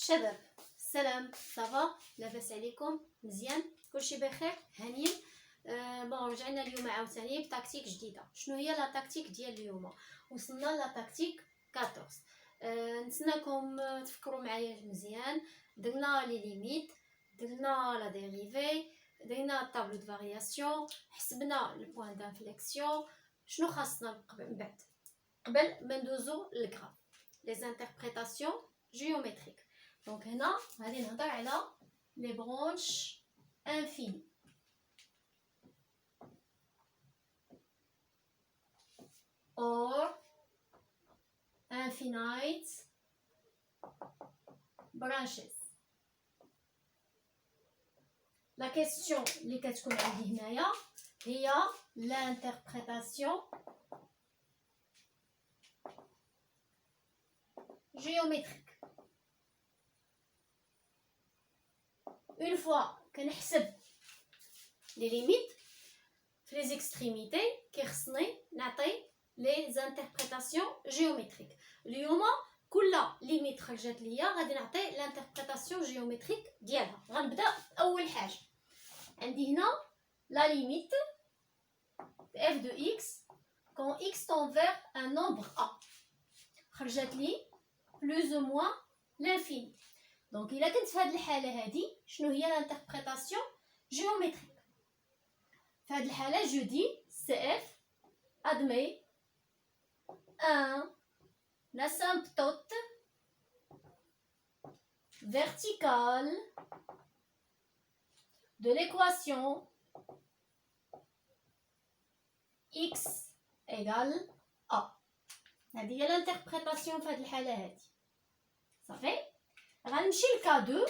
شباب السلام صافا لاباس عليكم مزيان كلشي بخير هانيين. بون رجعنا اليوم عاوتاني بتاكتيك جديده. شنو هي لا تاكتيك ديال اليوم؟ وصلنا لا تاكتيك 14. نتسناكم تفكروا معايا مزيان. درنا لي ليميت، درنا لا ديريفي، درنا الطابلو دو فارياسيون، حسبنا البوان دانفليكسيون. شنو خاصنا من بعد قبل ما ندوزو للغراف؟ لي زانتربريتاسيون جيومتريك. دونك هنا غادي نهضر على لي برونش انفيني. or infinite branches. La question اللي كتكون عندي هنايا هي l'interprétation géométrique. Une fois كنحسب لي ليميت في لي زيكستريميتي كيخصني نعطي لي زانتربريتاسيون جيومتريك. اليوم كل ليميت خرجت ليا غادي نعطي لانتربريتاسيون جيومتريك ديالها. غنبدا اول حاجه عندي هنا لا ليميت f de x quand x tend vers un nombre a خرجت لي plus ou moins l'infini. دونك الا كنت في هذه الحاله هذه شنو هي لانتربريتاسيون جيومتريك؟ في هذه الحاله جو دي cf admet l'asymptote verticale de l'équation x égale a. هذه هي الانتربريتاسيون في هذه الحاله هذه. صافي غنمشي لكا 2.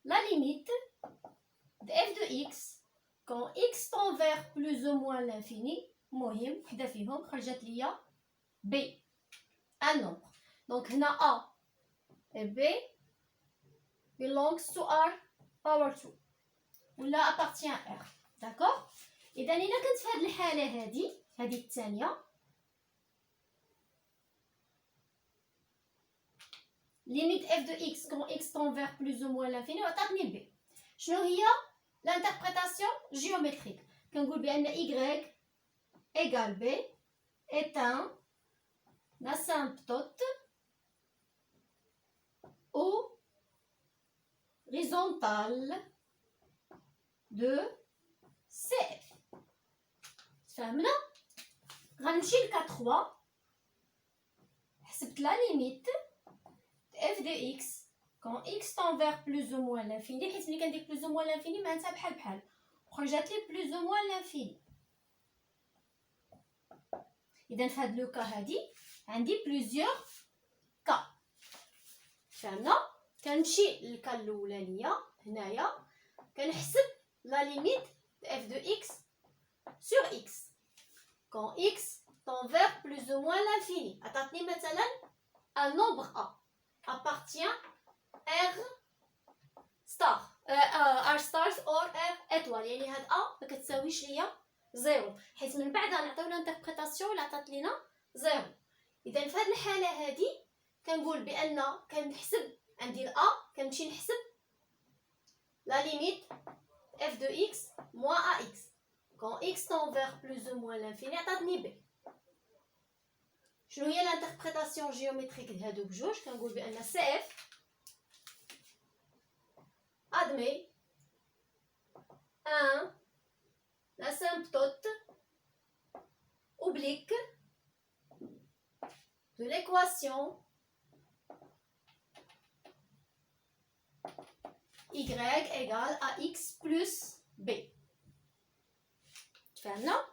la limite de f de x quand x tend vers plus ou moins l'infini. المهم وحده فيهم خرجت ليا b un nombre. دونك هنا a et b belongs to r power 2 ولا appartient à r. داكوغ. اذا الا كنت في هذه الحاله هذه الثانيه limite f de x quand x tend vers plus ou moins l'infini وعطاتني b. شنو هي l'interprétation géométrique؟ كنقول بان y égale b est un asymptote horizontal de cf. فهمنا؟ غنمشي لكا 3. حسبت لا ليميت f de x quand x tend vers plus ou moins l'infini. حيت ملي كندير plus ou moins l'infini معناتها بحال وخرجت لي plus ou moins l'infini. اذا في هاد لو كا هادي عندي بليزيور كا. فهمنا؟ كنمشي للكا الاولانيه هنايا كنحسب لا ليميت اف دو اكس سور اكس كون اكس tend vers plus ou moins l'infini. عطاتني مثلا un nombre a appartient r star r stars or r étoile. يعني هاد a ما كتساويش ليا زيرو حيت من بعد غنعطيو الانتربريتاسيون اللي عطات لينا زيرو. اذا في هذه الحاله هذه كنقول بان كنحسب عندي الا كنمشي نحسب لا ليميت f de x moins ax quand x tend vers plus ou moins l'infini عطاتني b. شنو هي الانتربريتاسيون جيومتريك لهادو بجوج؟ كنقول بان cf admet l'asymptote oblique de l'équation y égale à x plus b. تفهمنا؟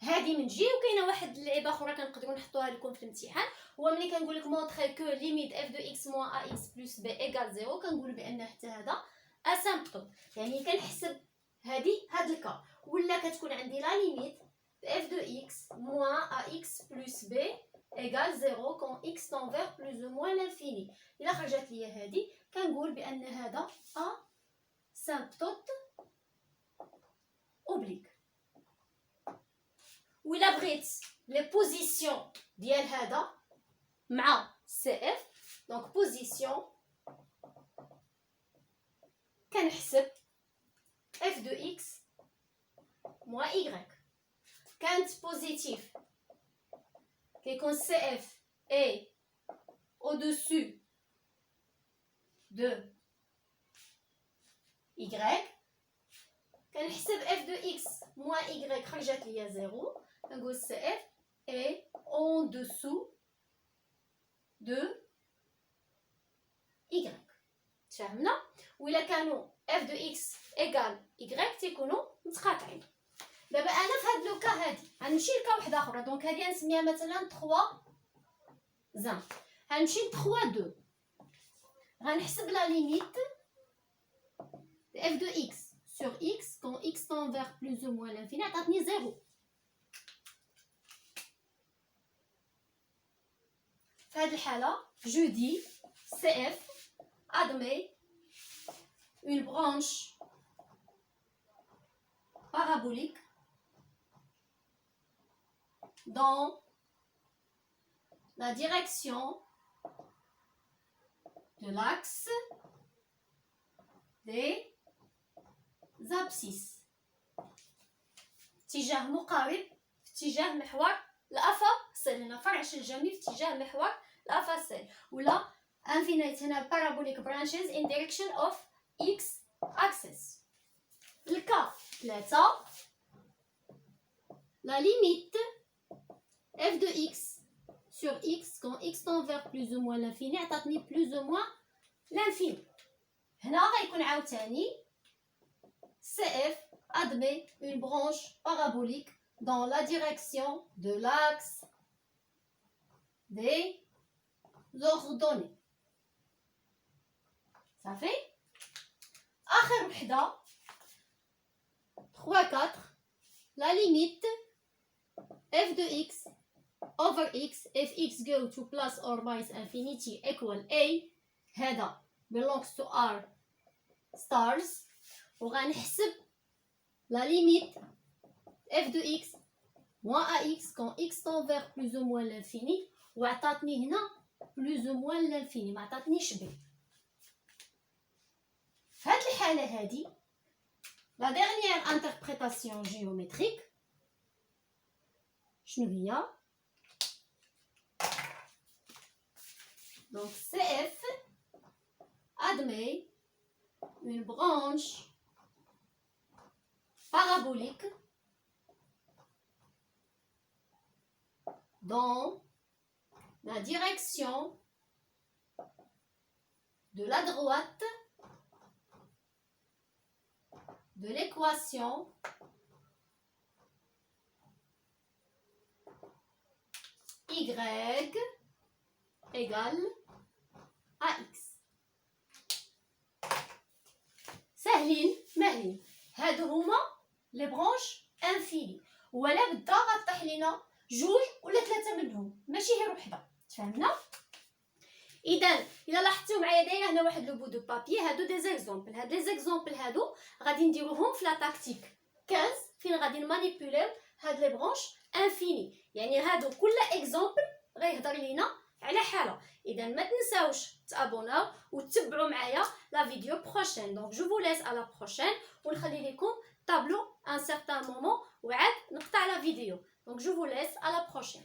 هذه من جهه. وكاينه واحد اللعيبه اخرى كنقدروا نحطوها لكم في الامتحان، هو ملي كنقول لك مونطري كو ليميت اف دو اكس موان ا اكس بلس بي ايكال 0 كنقول بان حتى هذا اسامبتوت. يعني كنحسب هاد الكا ولا كتكون عندي لا ليميت f de x moins ax plus b égale 0 quand x tend vers plus ou moins l'infini. إلا خرجت ليا هادي كنقول بأن هذا asymptote oblique. وإلا بغيت لي بوزيسيون ديال هذا مع cf Donc position كنحسب f de x moins y. كانت positif كيكون cf est au-dessus de y كنحسب f de x moins y خرجت ليا 0 كنقول cf est en dessous de y. تفهمنا؟ وإلا كانوا f de x égale y تيكونوا متقاطعين. دابا انا في هاد لوكا هادي غنمشي لكا وحده اخرى، دونك هادي غنسميها مثلا 3 زان. غنمشي ل 3 2 غنحسب لا ليميت f de x sur x quand x tend vers plus ou moins l'infini عطاتني 0. في هاد الحاله je dis cf admet une branche parabolique dans la direction de l'axe des abscisses. اتجاه مقارب في اتجاه محور الافاصيل. هنا فرع الجميع في اتجاه محور الافاصيل، ولا infinite هنا parabolic branches in direction of x axis. الكا 3 la limite f de x sur x quand x tend vers plus ou moins l'infini عطاتني plus ou moins l'infini. هنا غيكون عاوتاني cf admet une branche parabolique dans la direction de l'axe des ordonnées. Ça fait آخر وحدة 3 4 la limite f de x over x if x go to plus or minus infinity equal a هذا belongs to r stars. وغنحسب la limite f de x moins ax quand x tend vers plus ou moins l'infini وعطاتني هنا plus ou moins l'infini، ما عطاتنيش b. في هاد الحالة هادي la dernière interprétation géométrique شنو هي؟ donc cf admet une branche parabolique dans la direction de la droite de l'équation y égale ax. سهلين ماهلين، هادو هما لي برونش انفيني، ولا بدا غطيح لينا جوج ولا ثلاثه منهم ماشي غير وحده. تفهمنا؟ اذا لاحظتوا معايا دايره هنا واحد لو بو دو بابي، هادو دي زيكزامبل. هاد لي زيكزامبل هادو غادي نديروهم في لا تاكتيك 15 فين غادي نمانيبيوليو هاد لي برونش انفيني. يعني هادو كل اكزامبل غيهضر لينا على حاله. اذا ما تنساوش تابوناو وتتبعوا معايا لا فيديو بروشين. دونك جو فو ليس على لا بروشين ونخلي لكم طابلو ان سيغتان مومون وعاد نقطع لا فيديو. دونك جو فو ليس على لا بروشين.